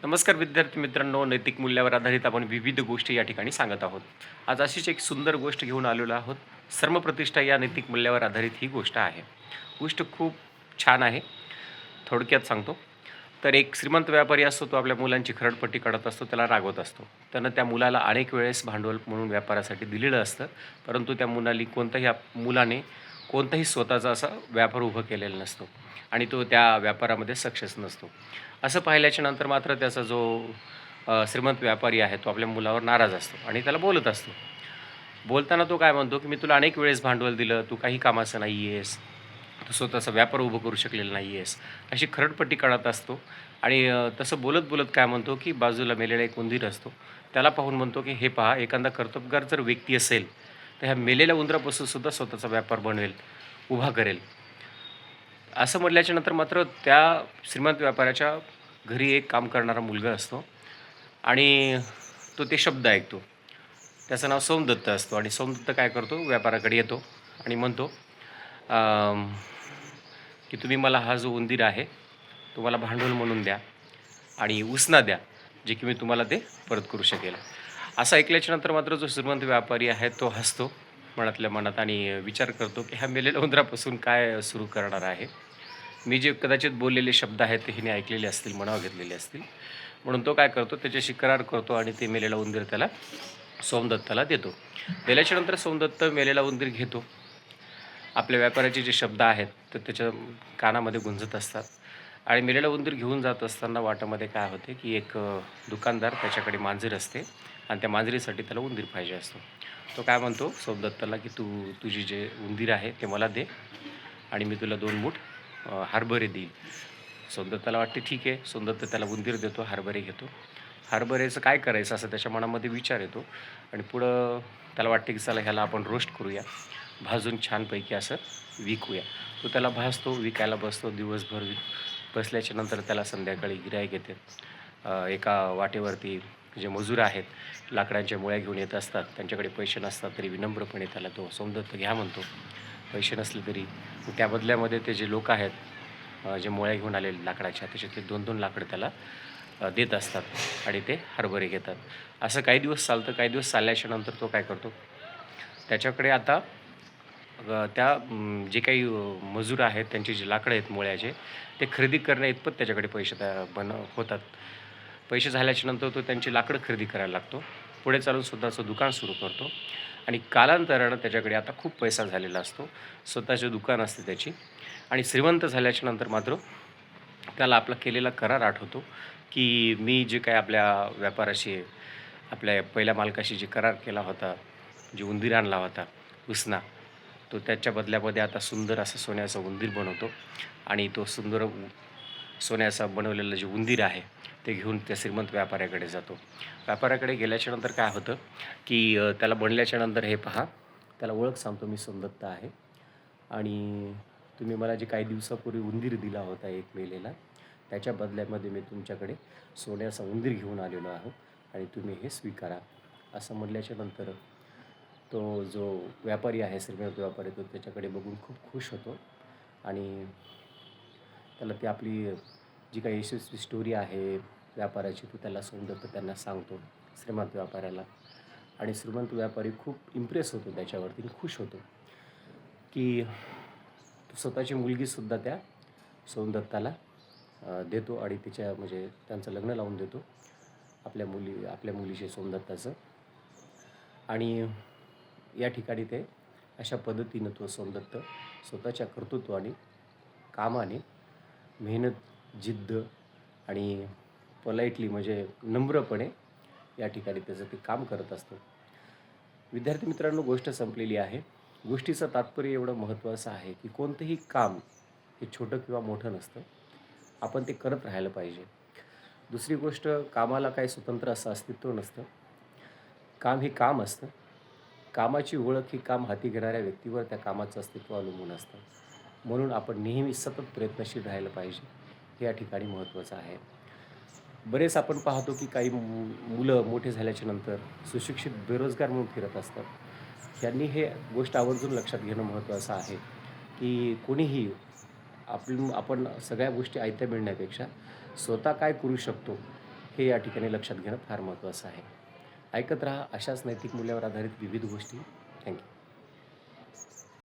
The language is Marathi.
नमस्कार विद्यार्थी मित्रांनो, नैतिक मूल्यावर आधारित आपण विविध गोष्टी या ठिकाणी सांगत आहोत. आज अशीच एक सुंदर गोष्ट घेऊन आलेलो आहोत. सर्मप्रतिष्ठा या नैतिक मूल्यावर आधारित ही गोष्ट आहे. गोष्ट खूप छान आहे. थोडक्यात सांगतो. तर एक श्रीमंत व्यापारी असतो, तो आपल्या मुलांची खरडपट्टी काढत असतो, त्याला रागवत असतो. त्यानं त्या मुलाला अनेक वेळेस भांडवल म्हणून व्यापारासाठी दिलेलं असतं, परंतु त्या मुलाने कोणताही स्वतःचा असा व्यापार उभं केलेला नसतो आणि तो त्या व्यापारामध्ये सक्सेस नसतो. असं पाहिल्याच्या नंतर मात्र त्याचा जो श्रीमंत व्यापारी आहे, तो आपल्या मुलावर नाराज असतो आणि त्याला बोलत असतो. बोलताना तो काय म्हणतो, की "मी तुला अनेक वेळेस भांडवल दिलं, तू काही कामाचा नाही आहेस. तू स्वतःचा व्यापार उभं करू शकलेला नाही आहेस." अशी खरडपट्टी काढत असतो आणि तसं बोलत-बोलत काय म्हणतो, की बाजूला मेलेला एक उंदीर असतो. त्याला पाहून म्हणतो, की "हे पहा, एखादा कर्तबगार जर व्यक्ती असेल, तर ह्या मेलेल्या उंदरापासून सुद्धा स्वतःचा व्यापार बनवेल, उभा करेल." असं म्हटल्याच्यानंतर मात्र त्या श्रीमंत व्यापाऱ्याच्या घरी एक काम करणारा मुलगा असतो आणि तो ते शब्द ऐकतो. त्याचं नाव सोमदत्त असतो आणि सोमदत्त काय करतो, व्यापाऱ्याकडे येतो आणि म्हणतो, अं, की "तुम्ही मला हा जो उंदीर आहे, तो मला भांडवल म्हणून द्या आणि उसना द्या, जे की मी तुम्हाला ते परत करू शकेल." असं ऐकल्याच्यानंतर मात्र जो श्रीमंत व्यापारी आहे, तो हसतो मनातल्या मनात आणि विचार करतो, की ह्या मेलेल्या उंदरापासून काय सुरू करणार आहे. मी जे कदाचित बोललेले शब्द आहेत ते हिने ऐकलेले असतील, मनावर घेतलेले असतील. म्हणून तो काय करतो, त्याच्याशी करार करतो आणि ते मेलेला उंदीर त्याला सोमदत्ताला देतो. दिल्याच्या नंतर सोमदत्त मेलेला उंदीर घेतो. आपल्या व्यापाऱ्याचे जे शब्द आहेत, ते त्याच्या कानामध्ये गुंजत असतात आणि मेलेला उंदीर घेऊन जात असताना वाटेमध्ये काय होते, की एक दुकानदार त्याच्याकडे मांजर असते आणि त्या मांजरीसाठी त्याला उंदीर पाहिजे असतो. तो काय म्हणतो सोमदत्ताला, की "तू तुझी जे उंदीर आहे ते मला दे आणि मी तुला 2 मूठ हरभरे देईल." सोमदत्ताला वाटते ठीक आहे. सोमदत्त त्याला उंदीर देतो, हरभरे घेतो. हरभऱ्याचं काय करायचं असं त्याच्या मनामध्ये विचार येतो आणि पुढं त्याला वाटते की चला ह्याला आपण रोस्ट करूया. भाजून छानपैकी असं विकूया. तो त्याला भाजतो, विकायला बसतो. दिवसभर बसल्याच्या नंतर त्याला संध्याकाळी गिऱ्हाईक येते. एका वाटेवरती जे मजूर आहेत, लाकडांच्या मुळ्या घेऊन येत असतात. त्यांच्याकडे पैसे नसतात तरी विनम्रपणे त्याला तो सोमदत्त घ्या म्हणतो. पैसे नसले तरी त्या बदल्यामध्ये ते जे लोक आहेत, जे मोळ्या घेऊन आलेले लाकडाच्या, त्याच्यातले 2-2 लाकडं त्याला देत असतात आणि ते हरभरे घेतात. असं काही दिवस चालतं. काही दिवस चालल्याच्या नंतर तो काय करतो, त्याच्याकडे आता त्या जे काही मजूर आहेत, त्यांची जी लाकडं आहेत मोळ्याचे, ते खरेदी करण्याइतपत त्याच्याकडे पैसे होतात. पैसे झाल्याच्या नंतर तो त्यांची लाकडं खरेदी करायला लागतो. पुढे चालून स्वतःचं दुकान सुरू करतो आणि कालांतरानं त्याच्याकडे आता खूप पैसा झालेला असतो. स्वतःचे दुकान असते त्याची आणि श्रीमंत झाल्याच्या नंतर मात्र त्याला आपला केलेला करार आठवतो, की मी जे काही आपल्या व्यापाराशी, आपल्या पहिल्या मालकाशी जे करार केला होता, जे उंदीर आणला होता उसना, तो त्याच्या बदल्यामध्ये आता सुंदर असा सोन्याचा उंदीर बनवतो आणि तो सुंदर सोन्याचा बनवलेलं जे उंदीर आहे, ते घेऊन त्या श्रीमंत व्यापाऱ्याकडे जातो. व्यापाऱ्याकडे गेल्याच्यानंतर काय होतं, की त्याला बनल्याच्यानंतर हे पहा, त्याला ओळख सांगतो, मी सोमदत्त आहे आणि तुम्ही मला जे काही दिवसापूर्वी उंदीर दिला होता एक मेलेला, त्याच्या बदल्यामध्ये मी तुमच्याकडे सोन्याचा उंदीर घेऊन आलेलो आहो आणि तुम्ही हे स्वीकारा. असं म्हटल्याच्यानंतर तो जो व्यापारी आहे, श्रीमंत व्यापारी, तो त्याच्याकडे बघून खूप खुश होतो आणि त्याला ती आपली जी काही यशस्वी स्टोरी आहे व्यापाराची, तो त्याला सोमदत्त त्यांना सांगतो, श्रीमंत व्यापाऱ्याला. आणि श्रीमंत व्यापारी खूप इम्प्रेस होतो त्याच्यावरती आणि खुश होतो, की तो स्वतःची मुलगीसुद्धा त्या सोमदत्ताला देतो आणि तिच्या म्हणजे त्यांचं लग्न लावून देतो आपल्या मुलीशी सोमदत्ताचं. आणि या ठिकाणी ते अशा पद्धतीनं तो सोमदत्त स्वतःच्या कर्तृत्वाने, कामाने, मेहनत, जिद्द आणि पोलाइटली म्हणजे नम्रपणे या ठिकाणी त्याचं ते काम करत असतो. विद्यार्थी मित्रांनो, गोष्ट संपलेली आहे. गोष्टीचं तात्पर्य एवढं महत्त्वाचं आहे, की कोणतंही काम हे छोटं किंवा मोठं नसतं. आपण ते करत राहायला पाहिजे. दुसरी गोष्ट, कामाला काही स्वतंत्र असं अस्तित्व नसतं. काम हे काम असतं. कामाची ओळख ही काम हाती घेणाऱ्या व्यक्तीवर त्या कामाचं अस्तित्व अवलंबून असतं. म्हणून आपण नेहमी सतत प्रयत्नशील राहायला पाहिजे. हे या ठिकाणी महत्त्वाचं आहे. बरेच आपण पाहतो, की काही मुलं मोठे झाल्याच्या नंतर सुशिक्षित बेरोजगार म्हणून फिरत असतात. यांनी हे गोष्ट आवर्जून लक्षात घेणं महत्त्वाचं आहे, की कोणीही आपण सगळ्या गोष्टी आयत्या मिळण्यापेक्षा स्वतः काय करू शकतो हे या ठिकाणी लक्षात घेणं फार महत्त्वाचं आहे. ऐकत राहा अशाच नैतिक मूल्यावर आधारित विविध गोष्टी. थँक्यू.